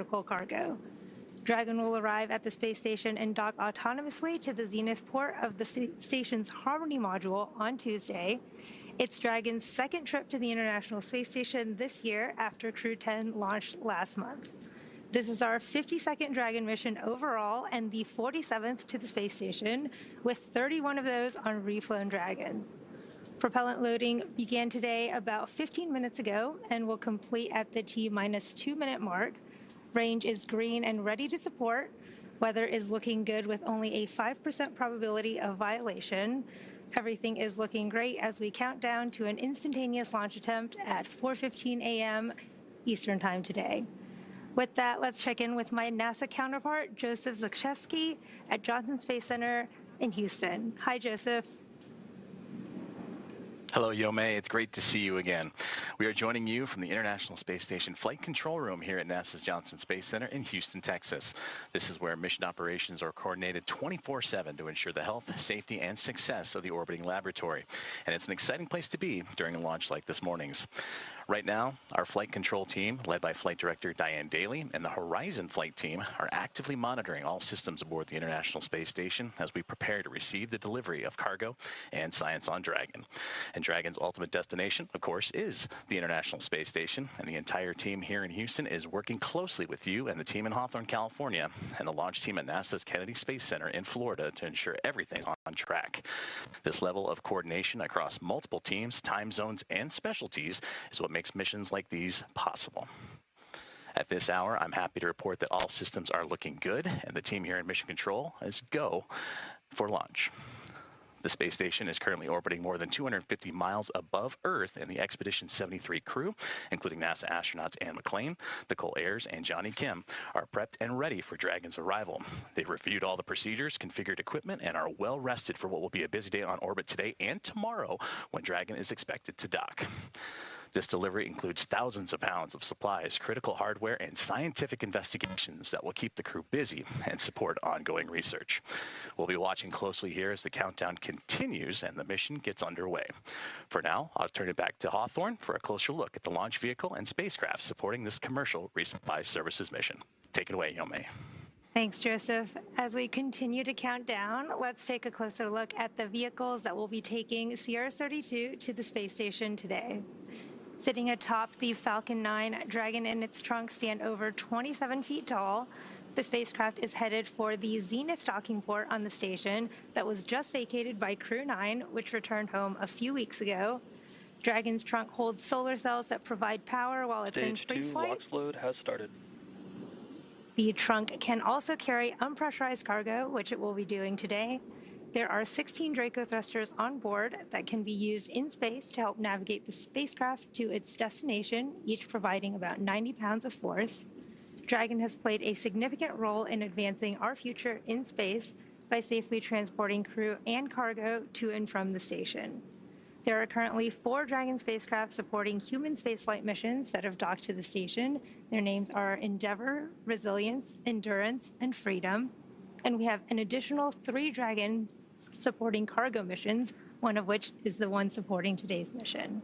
critical cargo. Dragon will arrive at the space station and dock autonomously to the zenith port of the station's Harmony module on Tuesday. It's Dragon's second trip to the International Space Station this year after Crew 10 launched last month. This is our 52nd Dragon mission overall and the 47th to the space station, with 31 of those on reflown Dragons. Propellant loading began today about 15 minutes ago and will complete at the T-minus 2-minute mark. Range is green and ready to support. Weather is looking good with only a 5% probability of violation. Everything is looking great as we count down to an instantaneous launch attempt at 4:15 a.m. Eastern Time today. With that, let's check in with my NASA counterpart, Joseph Zakrzewski at Johnson Space Center in Houston. Hi, Joseph. Hello, Yomei. It's great to see you again. We are joining you from the International Space Station Flight Control Room here at NASA's Johnson Space Center in Houston, Texas. This is where mission operations are coordinated 24/7 to ensure the health, safety, and success of the orbiting laboratory. And it's an exciting place to be during a launch like this morning's. Right now, our flight control team, led by Flight Director Diane Daly, and the Horizon flight team are actively monitoring all systems aboard the International Space Station as we prepare to receive the delivery of cargo and science on Dragon. And Dragon's ultimate destination, of course, is the International Space Station, and the entire team here in Houston is working closely with you and the team in Hawthorne, California, and the launch team at NASA's Kennedy Space Center in Florida to ensure everything's on track. This level of coordination across multiple teams, time zones, and specialties is what makes missions like these possible. At this hour, I'm happy to report that all systems are looking good, and the team here in Mission Control is go for launch. The space station is currently orbiting more than 250 miles above Earth, and the Expedition 73 crew, including NASA astronauts Anne McClain, Nicole Ayers, and Johnny Kim, are prepped and ready for Dragon's arrival. They've reviewed all the procedures, configured equipment, and are well rested for what will be a busy day on orbit today and tomorrow when Dragon is expected to dock. This delivery includes thousands of pounds of supplies, critical hardware, and scientific investigations that will keep the crew busy and support ongoing research. We'll be watching closely here as the countdown continues and the mission gets underway. For now, I'll turn it back to Hawthorne for a closer look at the launch vehicle and spacecraft supporting this commercial resupply services mission. Take it away, Yomei. Thanks, Joseph. As we continue to count down, let's take a closer look at the vehicles that will be taking Sirius-32 to the space station today. Sitting atop the Falcon 9, Dragon and its trunk stand over 27 feet tall. The spacecraft is headed for the Zenith docking port on the station that was just vacated by Crew 9, which returned home a few weeks ago. Dragon's trunk holds solar cells that provide power while it's in free flight. Stage 2 LOX load has started. The trunk can also carry unpressurized cargo, which it will be doing today. There are 16 Draco thrusters on board that can be used in space to help navigate the spacecraft to its destination, each providing about 90 pounds of force. Dragon has played a significant role in advancing our future in space by safely transporting crew and cargo to and from the station. There are currently 4 Dragon spacecraft supporting human spaceflight missions that have docked to the station. Their names are Endeavour, Resilience, Endurance, and Freedom. And we have an additional 3 Dragon supporting cargo missions, one of which is the one supporting today's mission.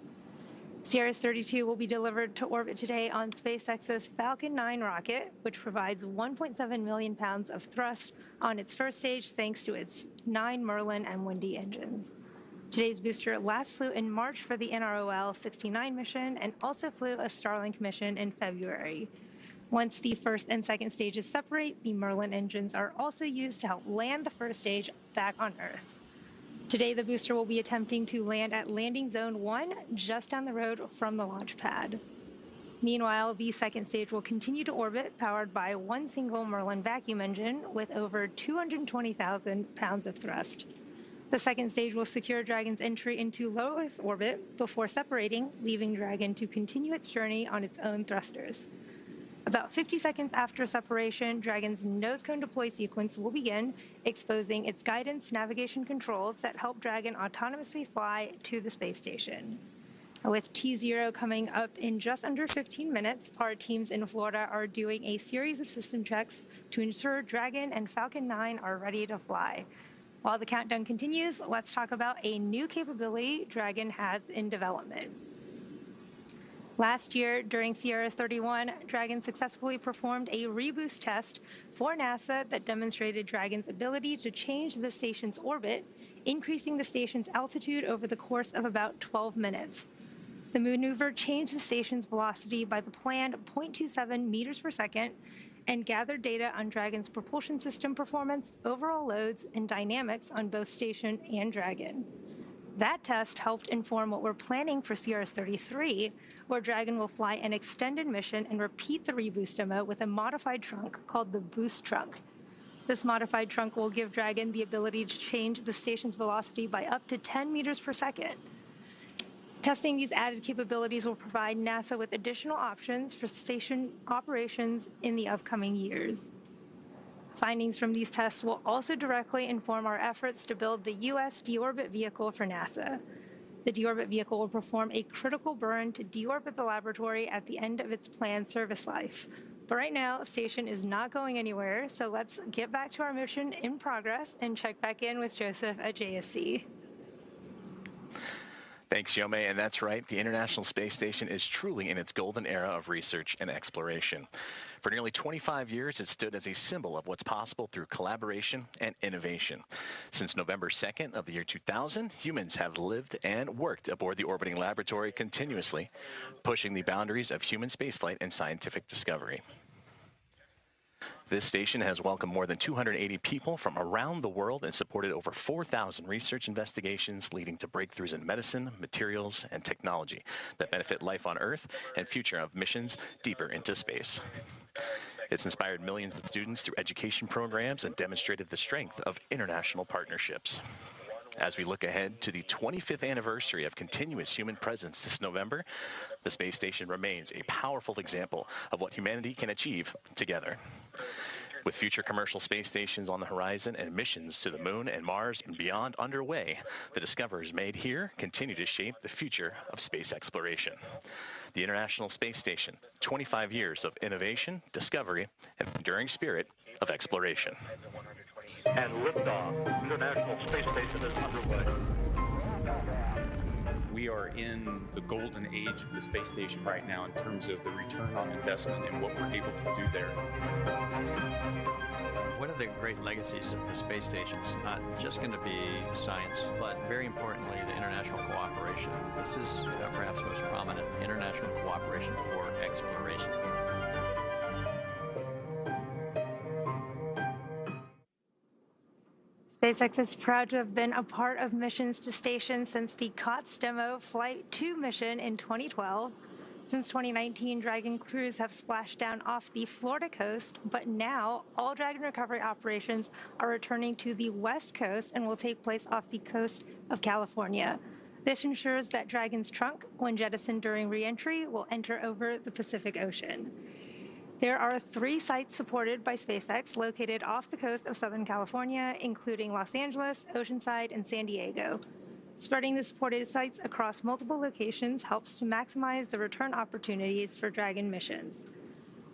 Sirius-32 will be delivered to orbit today on SpaceX's Falcon 9 rocket, which provides 1.7 million pounds of thrust on its first stage thanks to its 9 Merlin M1D engines. Today's booster last flew in March for the NROL 69 mission and also flew a Starlink mission in February. Once the first and second stages separate, the Merlin engines are also used to help land the first stage back on Earth. Today, the booster will be attempting to land at Landing Zone 1, just down the road from the launch pad. Meanwhile, the second stage will continue to orbit, powered by one single Merlin vacuum engine with over 220,000 pounds of thrust. The second stage will secure Dragon's entry into low Earth orbit before separating, leaving Dragon to continue its journey on its own thrusters. About 50 seconds after separation, Dragon's nose cone deploy sequence will begin, exposing its guidance navigation controls that help Dragon autonomously fly to the space station. With T0 coming up in just under 15 minutes, our teams in Florida are doing a series of system checks to ensure Dragon and Falcon 9 are ready to fly. While the countdown continues, let's talk about a new capability Dragon has in development. Last year, during CRS-31, Dragon successfully performed a reboost test for NASA that demonstrated Dragon's ability to change the station's orbit, increasing the station's altitude over the course of about 12 minutes. The maneuver changed the station's velocity by the planned 0.27 meters per second and gathered data on Dragon's propulsion system performance, overall loads, and dynamics on both station and Dragon. That test helped inform what we're planning for CRS-33, where Dragon will fly an extended mission and repeat the reboost demo with a modified trunk called the Boost Trunk. This modified trunk will give Dragon the ability to change the station's velocity by up to 10 meters per second. Testing these added capabilities will provide NASA with additional options for station operations in the upcoming years. Findings from these tests will also directly inform our efforts to build the U.S. deorbit vehicle for NASA. The deorbit vehicle will perform a critical burn to deorbit the laboratory at the end of its planned service life. But right now, the station is not going anywhere, so let's get back to our mission in progress and check back in with Joseph at JSC. Thanks, Yome, and that's right. The International Space Station is truly in its golden era of research and exploration. For nearly 25 years, it stood as a symbol of what's possible through collaboration and innovation. Since November 2nd of the year 2000, humans have lived and worked aboard the orbiting laboratory continuously, pushing the boundaries of human spaceflight and scientific discovery. This station has welcomed more than 280 people from around the world and supported over 4,000 research investigations leading to breakthroughs in medicine, materials, and technology that benefit life on Earth and future of missions deeper into space. It's inspired millions of students through education programs and demonstrated the strength of international partnerships. As we look ahead to the 25th anniversary of continuous human presence this November, the space station remains a powerful example of what humanity can achieve together. With future commercial space stations on the horizon and missions to the Moon and Mars and beyond underway, the discoveries made here continue to shape the future of space exploration. The International Space Station, 25 years of innovation, discovery, and enduring spirit of exploration. And liftoff. International Space Station is underway. We are in the golden age of the space station right now in terms of the return on investment and what we're able to do there. One of the great legacies of the space station is not just going to be science, but very importantly, the international cooperation. This is perhaps most prominent, international cooperation for exploration. SpaceX is proud to have been a part of missions to stations since the COTS demo Flight 2 mission in 2012. Since 2019, Dragon crews have splashed down off the Florida coast, but now all Dragon recovery operations are returning to the West Coast and will take place off the coast of California. This ensures that Dragon's trunk, when jettisoned during re-entry, will enter over the Pacific Ocean. There are 3 sites supported by SpaceX located off the coast of Southern California, including Los Angeles, Oceanside, and San Diego. Spreading the supported sites across multiple locations helps to maximize the return opportunities for Dragon missions.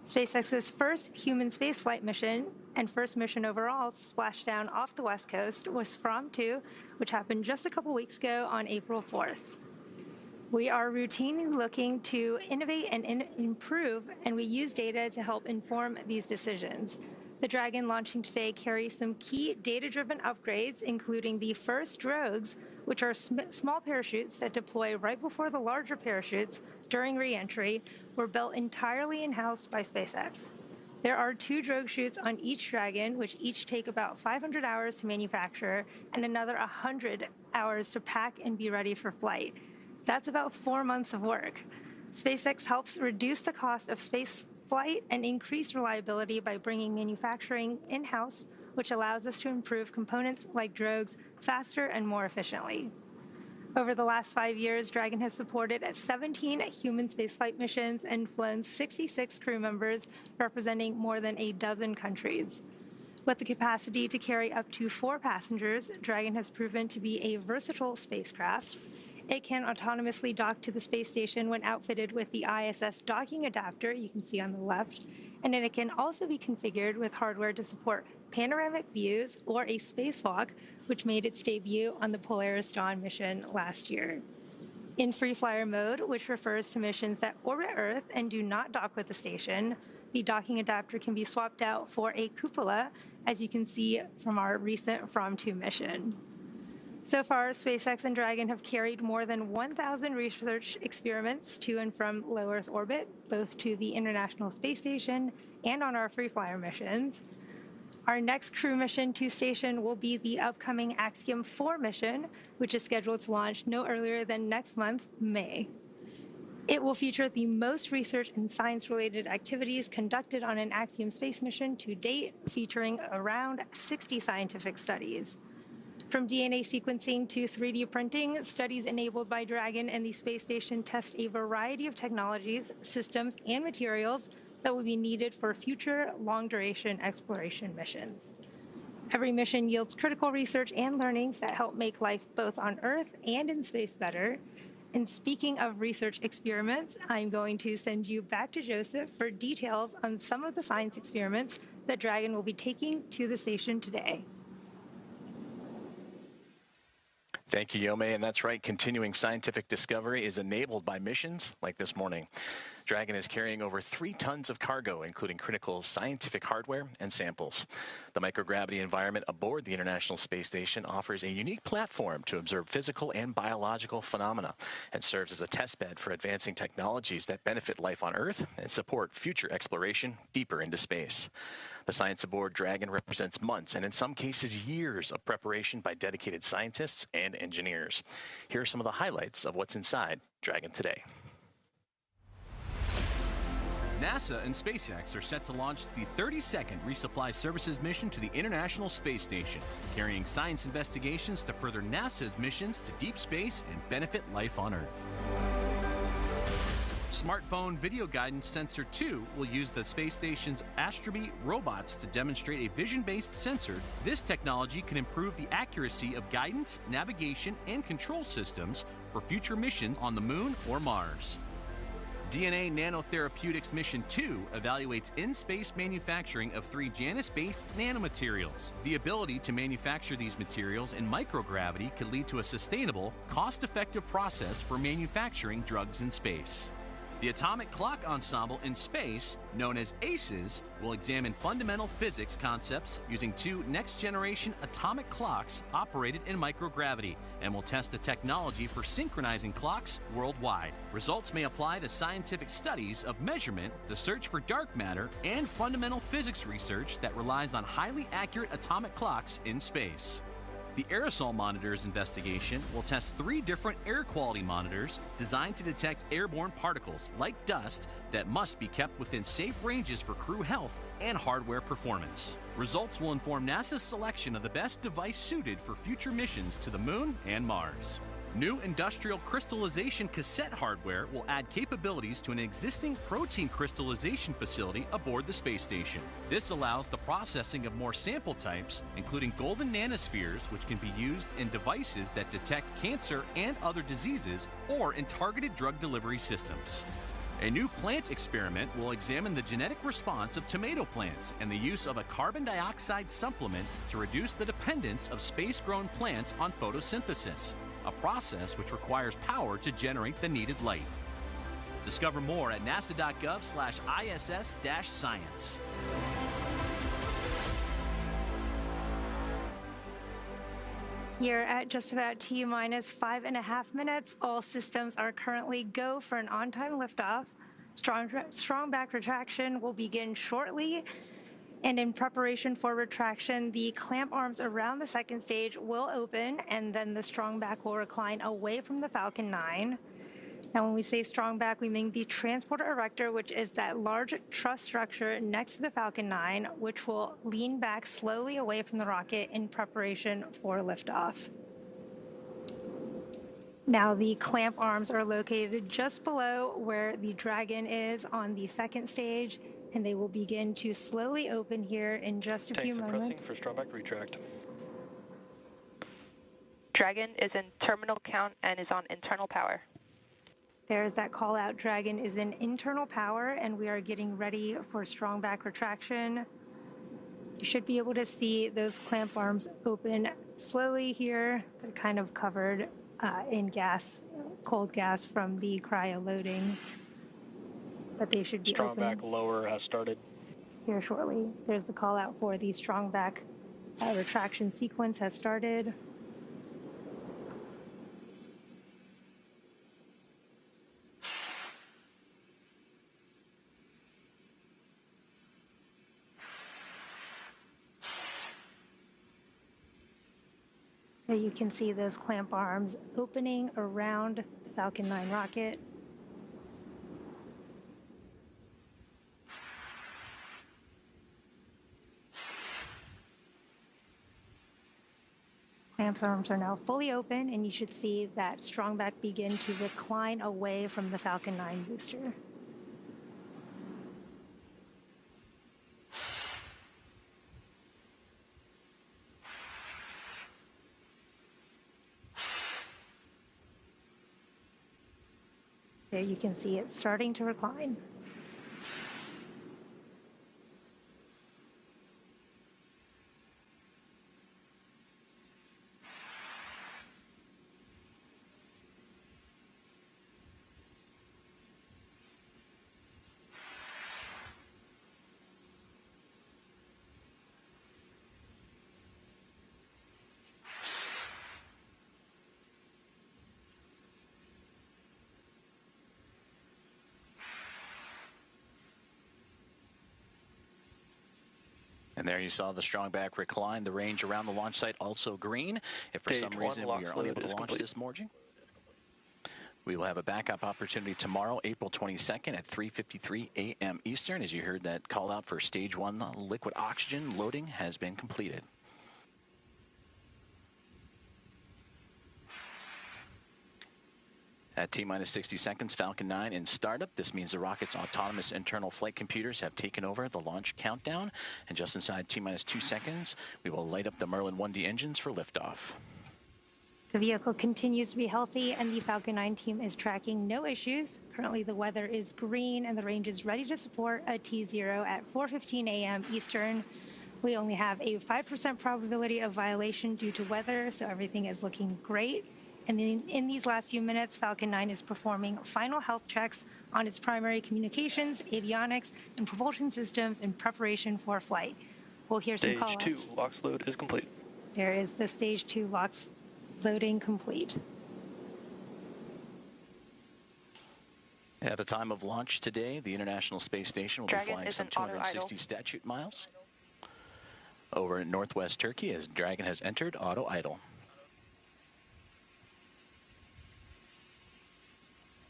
SpaceX's first human spaceflight mission and first mission overall to splash down off the West Coast was From 2, which happened just a couple weeks ago on April 4th. We are routinely looking to innovate and improve, and we use data to help inform these decisions. The Dragon launching today carries some key data-driven upgrades, including the first drogues, which are small parachutes that deploy right before the larger parachutes during re-entry, were built entirely in-house by SpaceX. There are 2 drogue chutes on each Dragon, which each take about 500 hours to manufacture and another 100 hours to pack and be ready for flight. That's about 4 months of work. SpaceX helps reduce the cost of space flight and increase reliability by bringing manufacturing in-house, which allows us to improve components like drogues faster and more efficiently. Over the last 5 years, Dragon has supported 17 human spaceflight missions and flown 66 crew members, representing more than a dozen countries. With the capacity to carry up to 4 passengers, Dragon has proven to be a versatile spacecraft. It can autonomously dock to the space station when outfitted with the ISS docking adapter you can see on the left, and then it can also be configured with hardware to support panoramic views or a spacewalk, which made its debut on the Polaris Dawn mission last year. In free flyer mode, which refers to missions that orbit Earth and do not dock with the station, the docking adapter can be swapped out for a cupola, as you can see from our recent From-2 mission. So far, SpaceX and Dragon have carried more than 1,000 research experiments to and from low Earth orbit, both to the International Space Station and on our free flyer missions. Our next crew mission to station will be the upcoming Axiom 4 mission, which is scheduled to launch no earlier than next month, May. It will feature the most research and science-related activities conducted on an Axiom space mission to date, featuring around 60 scientific studies. From DNA sequencing to 3D printing, studies enabled by Dragon and the space station test a variety of technologies, systems, and materials that will be needed for future long-duration exploration missions. Every mission yields critical research and learnings that help make life both on Earth and in space better. And speaking of research experiments, I'm going to send you back to Joseph for details on some of the science experiments that Dragon will be taking to the station today. Thank you, Yome. And that's right, continuing scientific discovery is enabled by missions like this morning. Dragon is carrying over 3 tons of cargo, including critical scientific hardware and samples. The microgravity environment aboard the International Space Station offers a unique platform to observe physical and biological phenomena and serves as a testbed for advancing technologies that benefit life on Earth and support future exploration deeper into space. The science aboard Dragon represents months and in some cases years of preparation by dedicated scientists and engineers. Here are some of the highlights of what's inside Dragon today. NASA and SpaceX are set to launch the 32nd Resupply Services mission to the International Space Station, carrying science investigations to further NASA's missions to deep space and benefit life on Earth. Smartphone Video Guidance Sensor 2 will use the space station's Astrobe robots to demonstrate a vision-based sensor. This technology can improve the accuracy of guidance, navigation, and control systems for future missions on the Moon or Mars. DNA Nanotherapeutics Mission 2 evaluates in-space manufacturing of 3 Janus-based nanomaterials. The ability to manufacture these materials in microgravity could lead to a sustainable, cost-effective process for manufacturing drugs in space. The Atomic Clock Ensemble in Space, known as ACES, will examine fundamental physics concepts using 2 next-generation atomic clocks operated in microgravity and will test the technology for synchronizing clocks worldwide. Results may apply to scientific studies of measurement, the search for dark matter, and fundamental physics research that relies on highly accurate atomic clocks in space. The Aerosol Monitors investigation will test 3 different air quality monitors designed to detect airborne particles, like dust, that must be kept within safe ranges for crew health and hardware performance. Results will inform NASA's selection of the best device suited for future missions to the Moon and Mars. New industrial crystallization cassette hardware will add capabilities to an existing protein crystallization facility aboard the space station. This allows the processing of more sample types, including golden nanospheres, which can be used in devices that detect cancer and other diseases, or in targeted drug delivery systems. A new plant experiment will examine the genetic response of tomato plants and the use of a carbon dioxide supplement to reduce the dependence of space-grown plants on photosynthesis, a process which requires power to generate the needed light. Discover more at nasa.gov/ISS-science. Here at just about T-minus 5.5 minutes, all systems are currently go for an on-time liftoff. Strong back retraction will begin shortly. And in preparation for retraction, the clamp arms around the second stage will open, and then the strong back will recline away from the Falcon 9. Now, when we say strong back, we mean the transporter erector, which is that large truss structure next to the Falcon 9, which will lean back slowly away from the rocket in preparation for liftoff. Now, the clamp arms are located just below where the Dragon is on the second stage, and they will begin to slowly open here in just a few moments. For strong back retract. Dragon is in terminal count and is on internal power. There's that call out. Dragon is in internal power, and we are getting ready for strong back retraction. You should be able to see those clamp arms open slowly here. They're kind of covered in gas cold gas from the cryo loading, but they should be Strong opening back lower has started. here shortly. There's the call out for the strong back retraction sequence has started. So you can see those clamp arms opening around the Falcon 9 rocket. Clamp arms are now fully open, and you should see that strong back begin to recline away from the Falcon 9 booster. There you can see it starting to recline. And there you saw the strong back recline. The range around the launch site also green. If for some reason we are unable to launch this morning, we will have a backup opportunity tomorrow, April 22nd at 3:53 a.m. Eastern. As you heard, that call out for stage 1 liquid oxygen loading has been completed. At T-minus 60 seconds, Falcon 9 in startup. This means the rocket's autonomous internal flight computers have taken over the launch countdown. And just inside T-minus 2 seconds, we will light up the Merlin 1D engines for liftoff. The vehicle continues to be healthy, and the Falcon 9 team is tracking no issues. Currently, the weather is green, and the range is ready to support a T0 at 4:15 a.m. Eastern. We only have a 5% probability of violation due to weather, so everything is looking great. And in these last few minutes, Falcon 9 is performing final health checks on its primary communications, avionics, and propulsion systems in preparation for flight. We'll hear some callouts. Stage 2 LOX load is complete. There is the Stage 2 LOX loading complete. At the time of launch today, the International Space Station will be flying some 260 statute miles over in northwest Turkey as Dragon has entered auto idle.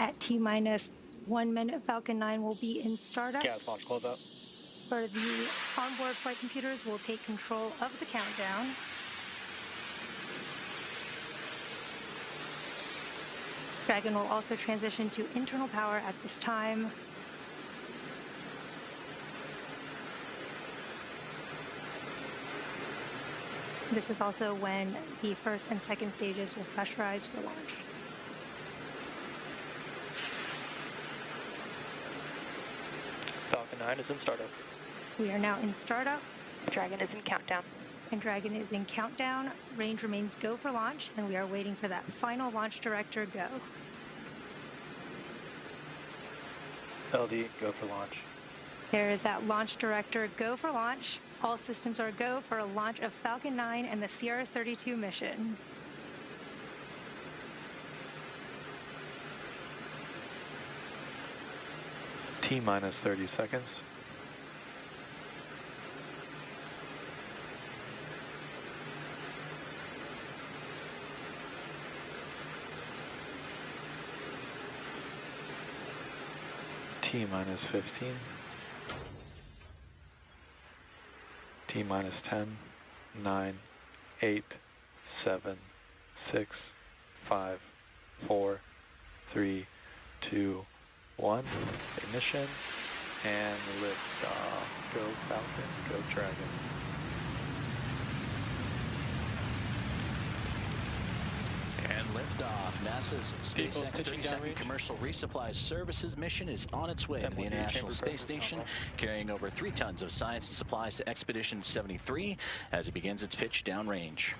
At T-minus 1 minute, Falcon 9 will be in startup. Gas launch closeout. For the onboard flight computers, will take control of the countdown. Dragon will also transition to internal power at this time. This is also when the first and second stages will pressurize for launch. Falcon 9 is in startup. We are now in startup. Dragon is in countdown. And Dragon is in countdown. Range remains go for launch, and we are waiting for that final launch director go. LD, go for launch. There is that launch director go for launch. All systems are go for a launch of Falcon 9 and the Sierra-32 mission. T-minus 30 seconds. T-minus 15. T-minus 10, 9, 8, 7, 6, 5, 4, 3, 2, 1. Ignition and liftoff. Go Falcon, go Dragon. And liftoff. NASA's SpaceX 32nd Commercial Resupply Services mission is on its way to the International Space Station, carrying over 3 tons of science and supplies to Expedition 73 as it begins its pitch downrange.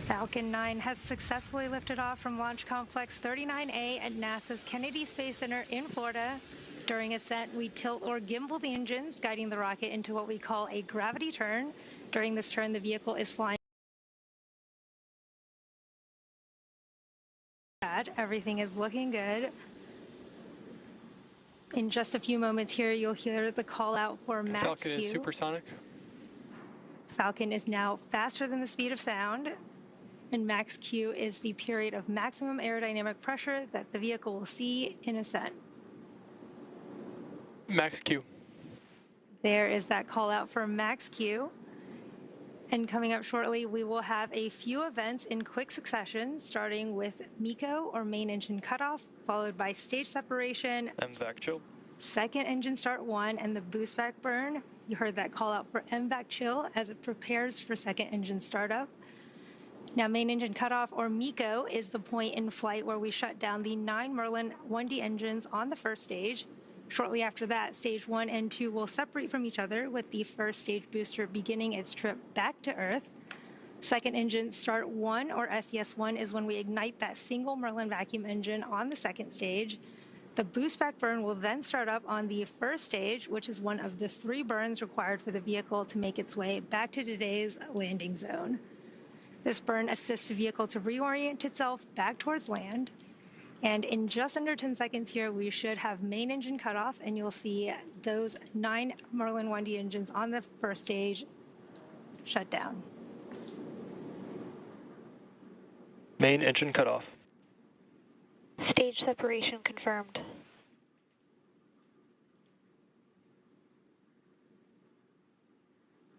Falcon 9 has successfully lifted off from Launch Complex 39A at NASA's Kennedy Space Center in Florida. During ascent, we tilt or gimbal the engines, guiding the rocket into what we call a gravity turn. During this turn, the vehicle is flying. Everything is looking good. In just a few moments here, you'll hear the call out for max Falcon Q. is supersonic. Falcon is now faster than the speed of sound, and max Q is the period of maximum aerodynamic pressure that the vehicle will see in ascent. Max Q. There is that call out for max Q. And coming up shortly, we will have a few events in quick succession, starting with MECO, or main engine cutoff, followed by stage separation, MVAC chill. second engine start 1, and the boost back burn. You heard that call out for MVAC chill as it prepares for second engine startup. Now, main engine cutoff, or MECO, is the point in flight where we shut down the 9 Merlin 1D engines on the first stage. Shortly after that, stage 1 and 2 will separate from each other, with the first stage booster beginning its trip back to Earth. Second engine start 1, or SES1, is when we ignite that single Merlin vacuum engine on the second stage. The boost back burn will then start up on the first stage, which is one of the 3 burns required for the vehicle to make its way back to today's landing zone. This burn assists the vehicle to reorient itself back towards land. And in just under 10 seconds here, we should have main engine cutoff, and you'll see those 9 Merlin 1D engines on the first stage shut down. Main engine cutoff. Stage separation confirmed.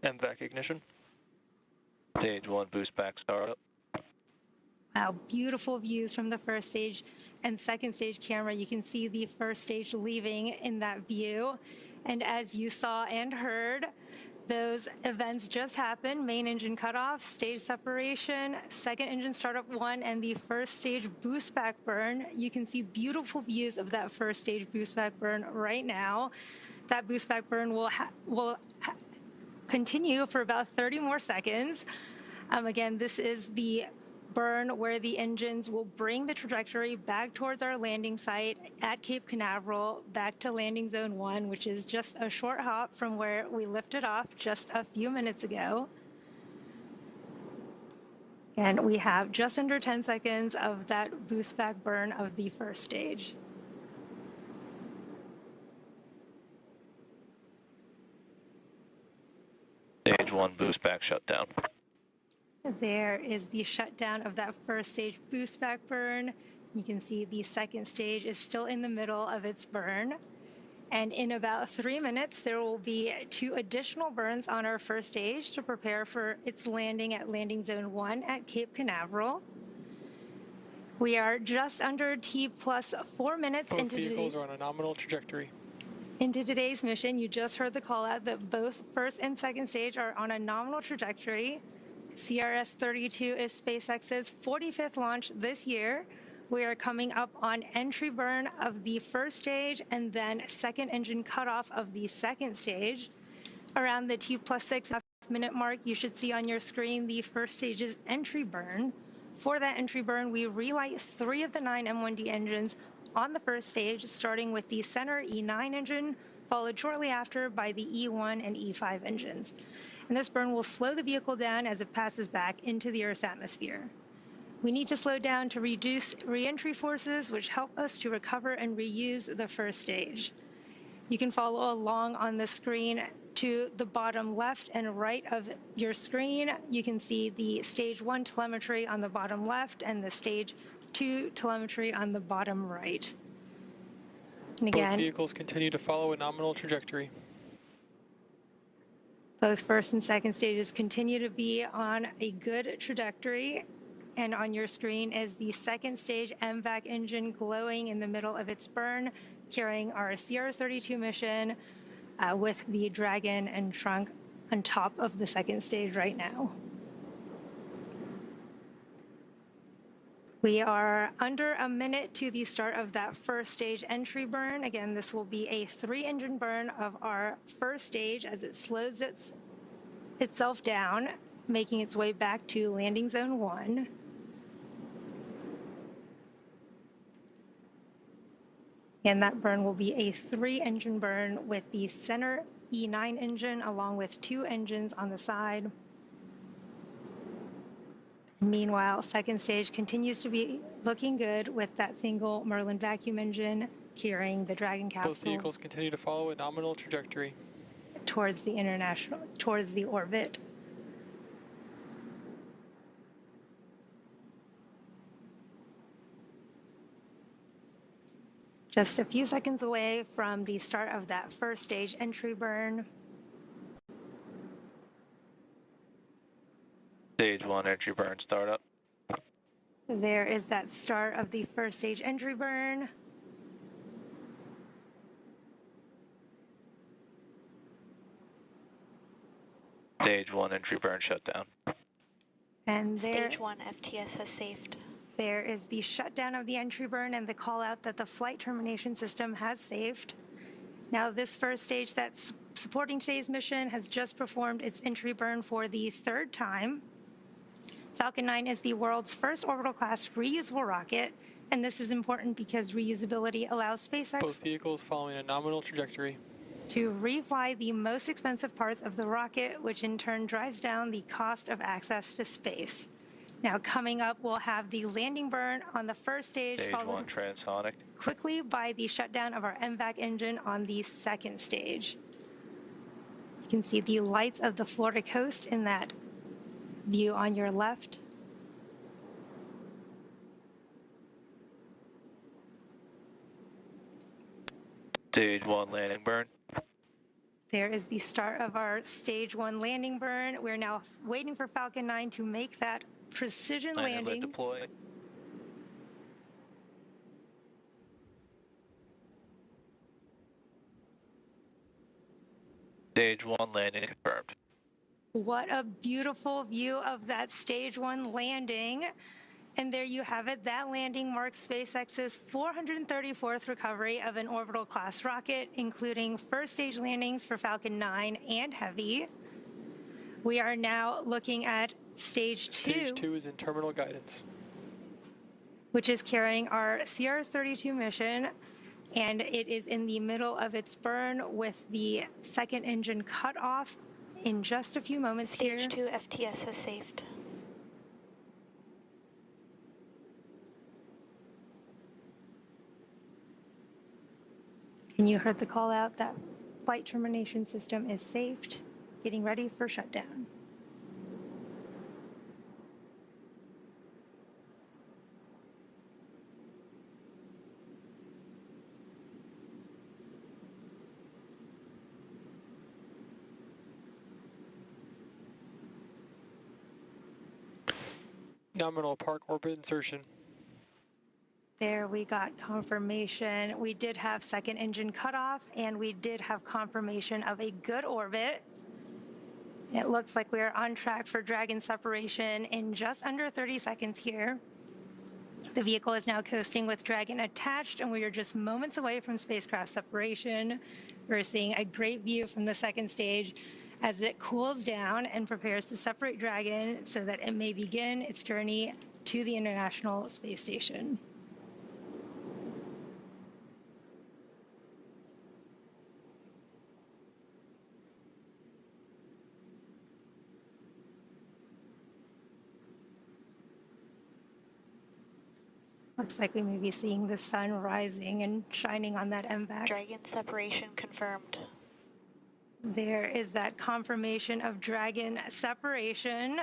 MVAC ignition. Stage 1 boost back startup. Wow, beautiful views from the first stage and second stage camera. You can see the first stage leaving in that view. And as you saw and heard, those events just happened. Main engine cutoff, stage separation, second engine startup 1, and the first stage boost back burn. You can see beautiful views of that first stage boost back burn right now. That boost back burn will continue for about 30 more seconds. Again, this is the burn where the engines will bring the trajectory back towards our landing site at Cape Canaveral, back to landing zone 1, which is just a short hop from where we lifted off just a few minutes ago. And we have just under 10 seconds of that boost back burn of the first stage. Stage 1 boost back shutdown. There is the shutdown of that first stage boost back burn. You can see the second stage is still in the middle of its burn. And in about 3 minutes, there will be 2 additional burns on our first stage to prepare for its landing at landing zone 1 at Cape Canaveral. We are just under T plus 4 minutes Both into vehicles are on a nominal trajectory. Into today's mission. You just heard the call out that both first and second stage are on a nominal trajectory. CRS-32 is SpaceX's 45th launch this year. We are coming up on entry burn of the first stage and then second engine cutoff of the second stage. Around the T plus 6 minute mark, you should see on your screen the first stage's entry burn. For that entry burn, we relight 3 of the 9 M1D engines on the first stage, starting with the center E9 engine, followed shortly after by the E1 and E5 engines. And this burn will slow the vehicle down as it passes back into the Earth's atmosphere. We need to slow down to reduce re-entry forces, which help us to recover and reuse the first stage. You can follow along on the screen to the bottom left and right of your screen. You can see the stage 1 telemetry on the bottom left and the stage 2 telemetry on the bottom right. And again, Both vehicles continue to follow a nominal trajectory. both first and second stages continue to be on a good trajectory. And on your screen is the second stage MVAC engine glowing in the middle of its burn, carrying our CRS-32 mission with the Dragon and trunk on top of the second stage right now. We are under a minute to the start of that first stage entry burn. Again, this will be a 3-engine burn of our first stage as it slows itself down. making its way back to landing zone 1. And that burn will be a 3-engine burn with the center E9 engine along with 2 engines on the side. Meanwhile, second stage continues to be looking good with that single Merlin vacuum engine carrying the Dragon capsule. Both vehicles continue to follow a nominal trajectory towards the orbit. Just a few seconds away from the start of that first stage entry burn. Stage 1 entry burn startup. There is that start of the first stage entry burn. Stage 1 entry burn shutdown. And there, Stage 1 FTS has saved. There is the shutdown of the entry burn and the call out that the flight termination system has saved. Now this first stage that's supporting today's mission has just performed its entry burn for the 3rd time. Falcon 9 is the world's first orbital class reusable rocket, and this is important because reusability allows SpaceX both vehicles following a nominal trajectory to refly the most expensive parts of the rocket, which in turn drives down the cost of access to space. Now coming up, we'll have the landing burn on the first stage, Stage followed 1 transonic. quickly by the shutdown of our MVAC engine on the second stage. You can see the lights of the Florida coast in that view on your left. Stage 1 landing burn. There is the start of our stage 1 landing burn. We're now waiting for Falcon 9 to make that precision landing. Deploy. Stage 1 landing confirmed. What a beautiful view of that stage 1 landing. And there you have it. That landing marks SpaceX's 434th recovery of an orbital class rocket, including first stage landings for Falcon 9 and Heavy. We are now looking at stage 2. Stage 2 is in terminal guidance, which is carrying our CRS-32 mission, and it is in the middle of its burn with the second engine cut off in just a few moments here. Stage 2 FTS has saved. And you heard the call out that flight termination system is saved, getting ready for shutdown. nominal park orbit insertion. There we got confirmation. We did have second engine cutoff, and we did have confirmation of a good orbit. It looks like we are on track for Dragon separation in just under 30 seconds here. The vehicle is now coasting with Dragon attached, and we are just moments away from spacecraft separation. We're seeing a great view from the second stage as it cools down and prepares to separate Dragon so that it may begin its journey to the International Space Station. Looks like we may be seeing the sun rising and shining on that MVAC. Dragon separation confirmed. There is that confirmation of Dragon separation.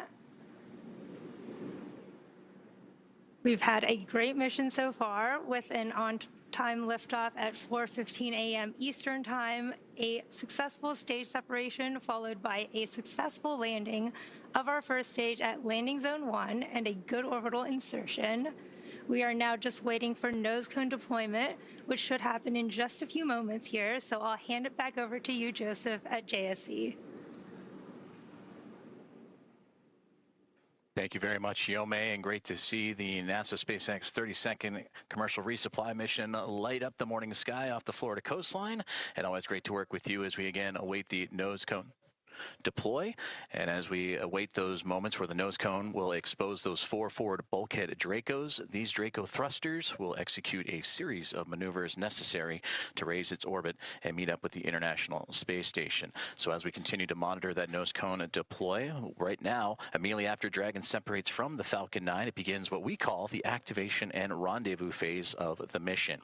We've had a great mission so far with an on-time liftoff at 4:15 a.m. Eastern Time, a successful stage separation followed by a successful landing of our first stage at Landing Zone 1 and a good orbital insertion. We are now just waiting for nose cone deployment, which should happen in just a few moments here. So I'll hand it back over to you, Joseph, at JSC. Thank you very much, Yome, and great to see the NASA SpaceX 32nd commercial resupply mission light up the morning sky off the Florida coastline. And always great to work with you as we again await the nose cone deploy. And as we await those moments where the nose cone will expose those 4 forward bulkhead Dracos, these Draco thrusters will execute a series of maneuvers necessary to raise its orbit and meet up with the International Space Station. So as we continue to monitor that nose cone deploy, right now, immediately after Dragon separates from the Falcon 9, it begins what we call the activation and rendezvous phase of the mission.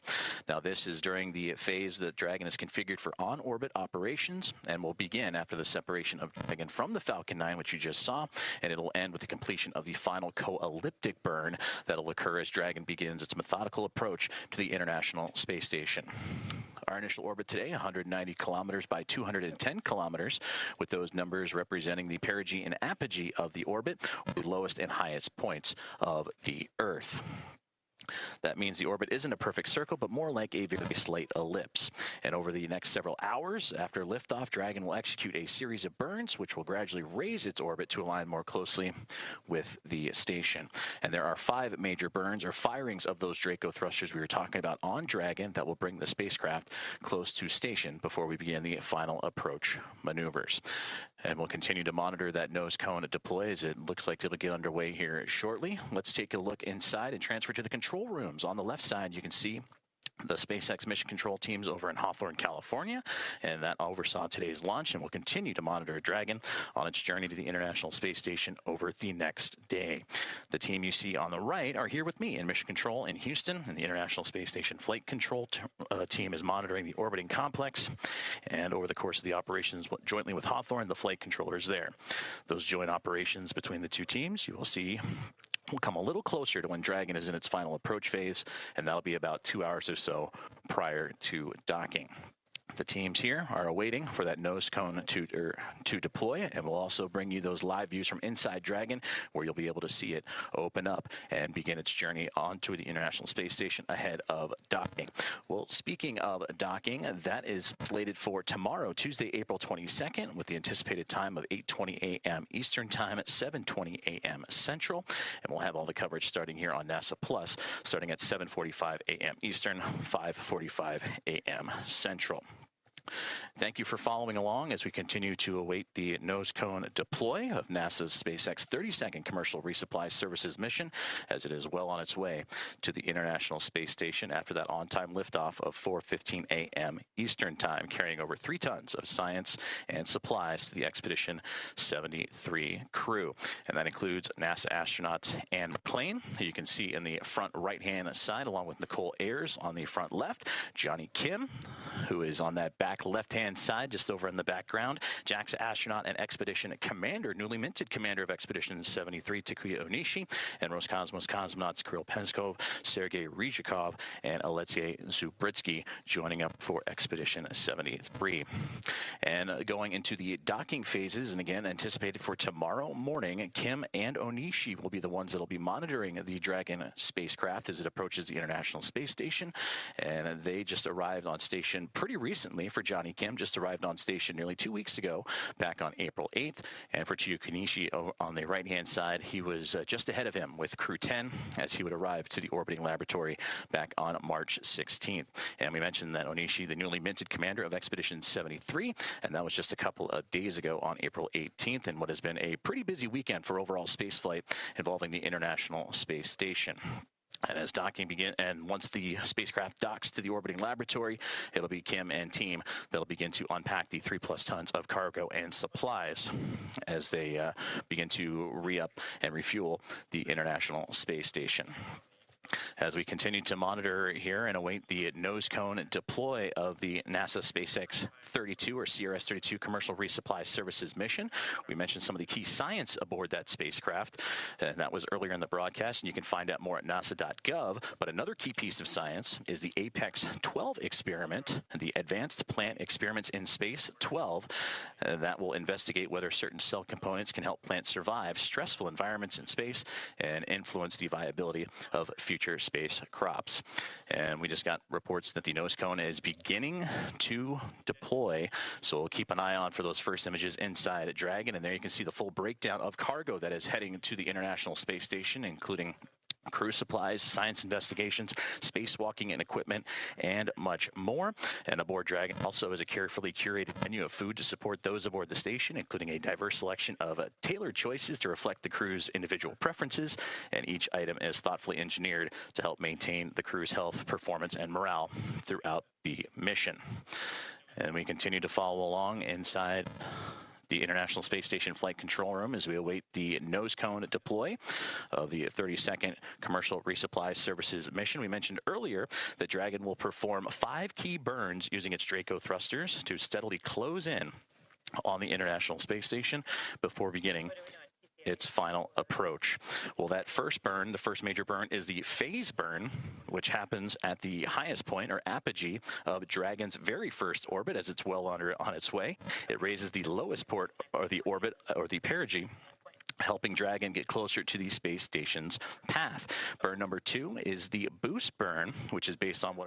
Now, this is during the phase that Dragon is configured for on-orbit operations and will begin after the separation of Dragon from the Falcon 9, which you just saw, and it'll end with the completion of the final co-elliptic burn that'll occur as Dragon begins its methodical approach to the International Space Station. Our initial orbit today, 190 kilometers by 210 kilometers, with those numbers representing the perigee and apogee of the orbit, the lowest and highest points of the Earth. That means the orbit isn't a perfect circle, but more like a very slight ellipse. And over the next several hours after liftoff, Dragon will execute a series of burns, which will gradually raise its orbit to align more closely with the station. And there are 5 major burns or firings of those Draco thrusters we were talking about on Dragon that will bring the spacecraft close to station before we begin the final approach maneuvers. And we'll continue to monitor that nose cone deploy as it looks like it'll get underway here shortly. Let's take a look inside and transfer to the control rooms. On the left side, you can see the SpaceX mission control teams over in Hawthorne, California, and that oversaw today's launch and will continue to monitor Dragon on its journey to the International Space Station over the next day. The team you see on the right are here with me in mission control in Houston, and the International Space Station flight control team is monitoring the orbiting complex, and over the course of the operations jointly with Hawthorne, the flight controllers there. Those joint operations between the two teams, you will see, will come a little closer to when Dragon is in its final approach phase, and that'll be about 2 hours or so prior to docking. The teams here are awaiting for that nose cone to deploy, and we'll also bring you those live views from inside Dragon, where you'll be able to see it open up and begin its journey onto the International Space Station ahead of docking. Well, speaking of docking, that is slated for tomorrow, Tuesday, April 22nd, with the anticipated time of 8:20 a.m. Eastern Time at 7:20 a.m. Central, and we'll have all the coverage starting here on NASA Plus, starting at 7:45 a.m. Eastern, 5:45 a.m. Central. Thank you for following along as we continue to await the nose cone deploy of NASA's SpaceX 32nd Commercial Resupply Services mission, as it is well on its way to the International Space Station after that on-time liftoff of 4:15 a.m. Eastern Time, carrying over 3 tons of science and supplies to the Expedition 73 crew. And that includes NASA astronauts Anne McClain, who you can see in the front right-hand side, along with Nicole Ayers on the front left, Johnny Kim, who is on that back left-hand side, just over in the background, JAXA astronaut and Expedition Commander, newly minted Commander of Expedition 73, Takuya Onishi, and Roscosmos cosmonauts Kirill Peskov, Sergei Ryzhikov, and Alexei Zubritsky joining up for Expedition 73. And going into the docking phases, and again, anticipated for tomorrow morning, Kim and Onishi will be the ones that will be monitoring the Dragon spacecraft as it approaches the International Space Station. And they just arrived on station pretty recently. For Johnny Kim, just arrived on station nearly 2 weeks ago, back on April 8th. And for Takuya Onishi on the right-hand side, he was just ahead of him with Crew 10 as he would arrive to the orbiting laboratory back on March 16th. And we mentioned that Onishi, the newly minted Commander of Expedition 73, and that was just a couple of days ago on April 18th, and what has been a pretty busy weekend for overall spaceflight involving the International Space Station. And as docking begins, and once the spacecraft docks to the orbiting laboratory, it'll be Kim and team that'll begin to unpack the 3+ tons of cargo and supplies as they begin to re-up and refuel the International Space Station. As we continue to monitor here and await the nose cone deploy of the NASA SpaceX 32 or CRS-32 Commercial Resupply Services mission, we mentioned some of the key science aboard that spacecraft, and that was earlier in the broadcast, and you can find out more at nasa.gov. But another key piece of science is the APEX 12 experiment, the Advanced Plant Experiments in Space 12, that will investigate whether certain cell components can help plants survive stressful environments in space and influence the viability of future space crops. And we just got reports that the nose cone is beginning to deploy, so we'll keep an eye on for those first images inside Dragon. And there you can see the full breakdown of cargo that is heading to the International Space Station, including crew supplies, science investigations, spacewalking and equipment, and much more. And aboard Dragon also is a carefully curated menu of food to support those aboard the station, including a diverse selection of tailored choices to reflect the crew's individual preferences. And each item is thoughtfully engineered to help maintain the crew's health, performance, and morale throughout the mission. And we continue to follow along inside the International Space Station Flight Control Room as we await the nose cone deploy of the 32nd Commercial Resupply Services mission. We mentioned earlier that Dragon will perform 5 key burns using its Draco thrusters to steadily close in on the International Space Station before beginning its final approach. Well, that first burn, the first major burn, is the phase burn, which happens at the highest point or apogee of Dragon's very first orbit as it's well on its way. It raises the lowest port or the orbit or the perigee, helping Dragon get closer to the space station's path. Burn number 2 is the boost burn, which is based on what our